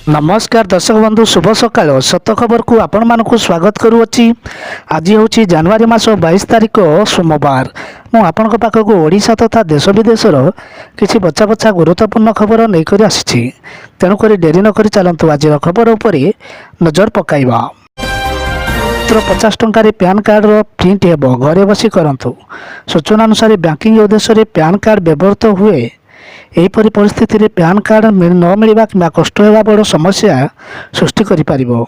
नमस्कार दर्शक बंधु शुभ सकाल सत खबर को आपण मानक स्वागत करुच्ची। आज हूँ जनवरी मास 22 तारिख सोमवार। मुझे पाखक ओडिशा तथा देश विदेशर किसी बचा बचा गुरुत्वपूर्ण खबर नहीं आसी तेणुक डेरी नक चलतु आज खबर उपर नजर पकाइबा। 50 टंकार पैन कार्ड प्रिंट हेब घरे बसी करंतु। सूचना अनुसार बैंकिंग उद्देश्य पैन कार्ड व्यवहृत हुए। एहीपरि परिस्थिति रे पैन कार्ड न मिलवा कि कष्ट होगा बड़ समस्या सृष्टि करिपारिबो।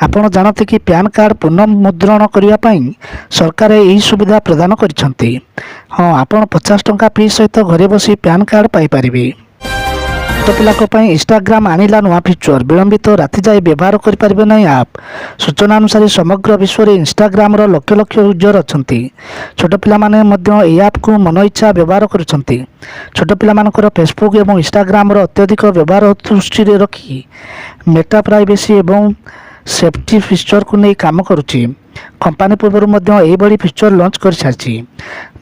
आपण जानते कि पैन कार्ड पुनर्मुद्रण करने सरकार यही सुविधा प्रदान करिसेंती। हाँ, आपण 50 टंका फी सहित घरे बसी पैन कार्ड पाई परिबे। छोट पिला इंस्टाग्राम आनिला नुआ फीचर विलंबित राति जाए व्यवहार करें ना आप। सूचना अनुसार समग्र विश्व में इंस्टाग्राम लक्ष लक्ष यूजर अच्छा। छोट पिला ऐप को मन इच्छा व्यवहार करुँच। छोट पिला फेसबुक और इंस्टाग्राम अत्यधिक व्यवहार दृष्टि रखी मेटा प्राइवेसी और सेफ्टी फीचर को नहीं काम करुच्ची। कंपनी पूर्व यही फीचर लॉन्च कर सारी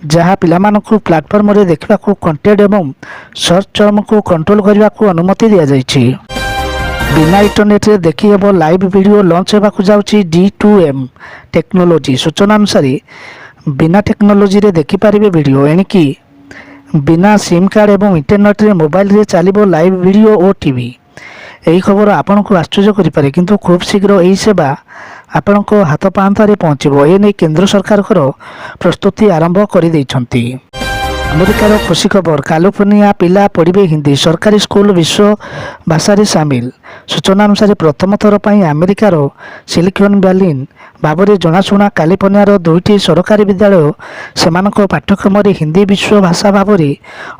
जहाँ पिलामानकु प्लेटफॉर्म रे देखा कंटेंट एवं सर्च टर्म को कंट्रोल करने को अनुमति दि जाइए। बिना इंटरनेट रे देखी हेब लाइव वीडियो लॉन्च होगा जाऊँगी D2M टेक्नोलोजी। सूचना अनुसार बिना टेक्नोलोजी रे देखिपारे वीडियो एणिकी बिना सिम कार्ड एवं इंटरनेट रे मोबाइल रे चलो लाइव वीडियो और टीवी। यही खबर आपण को आश्चर्य करें किंतु खूब शीघ्र यही सेवा आपण को हाथ पाहांतारे पहुँचब। एने केंद्र सरकार प्रस्तुति आरंभ कर देइछंती। अमेरिकार खुशी खबर कैलिफोर्निया पिला पढ़े हिंदी सरकारी स्कूल विश्व भाषा सामिल। सूचना अनुसार प्रथम थर पर अमेरिकार सिलिकन वैली भाव में जनाशुना कैलिफोर्नियार 2टी सरकारी विद्यालय सेमानक पाठ्यक्रम हिंदी विश्व भाषा भाव में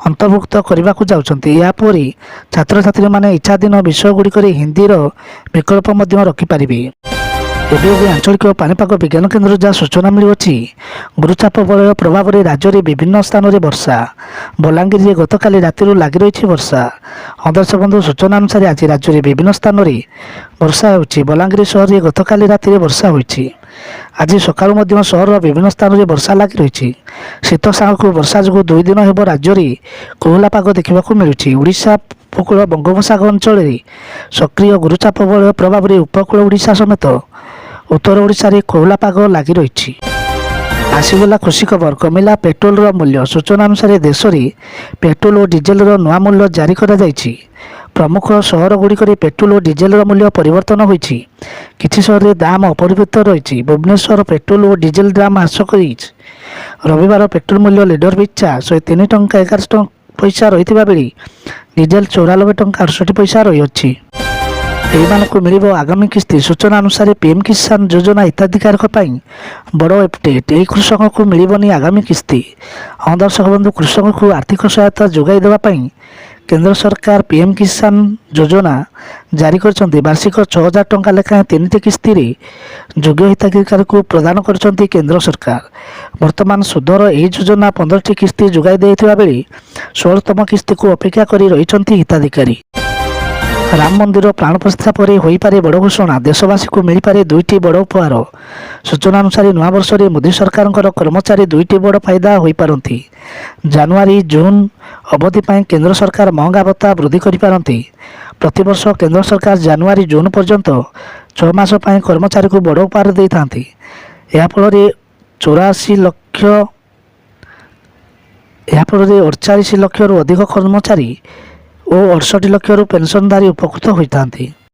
अंतर्भुक्त करने को जाउछंती। यापर छात्र छात्री माने इच्छाधीन विषय गुड़िक हिंदीर विकल्प रखिपारे। एवं आंचलिक पानीपाग विज्ञान केन्द्र जहाँ सूचना मिलुछि गुरुचाप बलय प्रभाव में राज्य में विभिन्न स्थान में वर्षा। बलांगीर में गतकाली राति लगी रही वर्षा। दर्शक बंधु सूचना अनुसार आज राज्य में विभिन्न स्थान में वर्षा होछि। बलांगीर सहर में गतकाली राति वर्षा होछि। आज सकाळु सहर विभिन्न स्थान में वर्षा लगी रही। शीत साग वर्षा जो 2 दिन हेब राज्य में कोहला पाग देखा मिलुछि। ओडिशा उपकूल बंगोपसागर अंचल सक्रिय गुरुचाप बलय प्रभाव में उपकूल ओडिशा समेत उत्तर ओडिशा रे कोहला पाग लगी रही। आसीगला खुशी खबर कमिला पेट्रोल मूल्य। सूचना अनुसार देश में पेट्रोल और डीजेल नुआ मूल्य जारी करा जायछि। प्रमुख सहर गुड़िक पेट्रोल और डीजेल मूल्य परिवर्तन होइछि। किछि सहर में दाम अपरिवर्तित रही। भुवनेश्वर पेट्रोल और डीजेल दाम ह्रास कर रविवार पेट्रोल मूल्य लीटर पिछा 103 टंका 11 पैसा रही बेले डीजेल 94 टंका 68 पैसा रही। को मिल आगामी किस्ती। सूचना अनुसार पीएम किसान योजना हिताधिकारी बड़ अपडेट। यही कृषक को मिलनी आगामी किस्ती। हाँ दर्शक बंधु, कृषक को आर्थिक सहायता जोगाई देवाई केंद्र सरकार पीएम किसान योजना जारी कर वार्षिक 6000 टंका लेखाएं 3टी किस्ती योग्य हिताधिकारी को प्रदान कर केंद्र सरकार। वर्तमान सुधर यह योजना 15टी किस्ती जोगाई देता बेले 16तम किस्ती को अपेक्षा कर रही हिताधिकारी। राम मंदिर प्राण प्रतिष्ठा पर हो पारे बड़ घोषणा। देशवासी को मिल पारे 2टी बड़ उपहार। सूचना अनुसार नूआ वर्ष में मोदी सरकार कर्मचारी 2टी बड़ फायदा हो पारती। जनवरी जून अवधि पर केंद्र सरकार महंगा भत्ता वृद्धि करिपारती। प्रतिवर्ष केंद्र सरकार जनवरी जून पर्यंत 6 मास कर्मचारी को बड़ उपहार दे था। याफल 48 लक्ष अधिक कर्मचारी और 68 लक्ष पेंशनधारी उपकृत होता।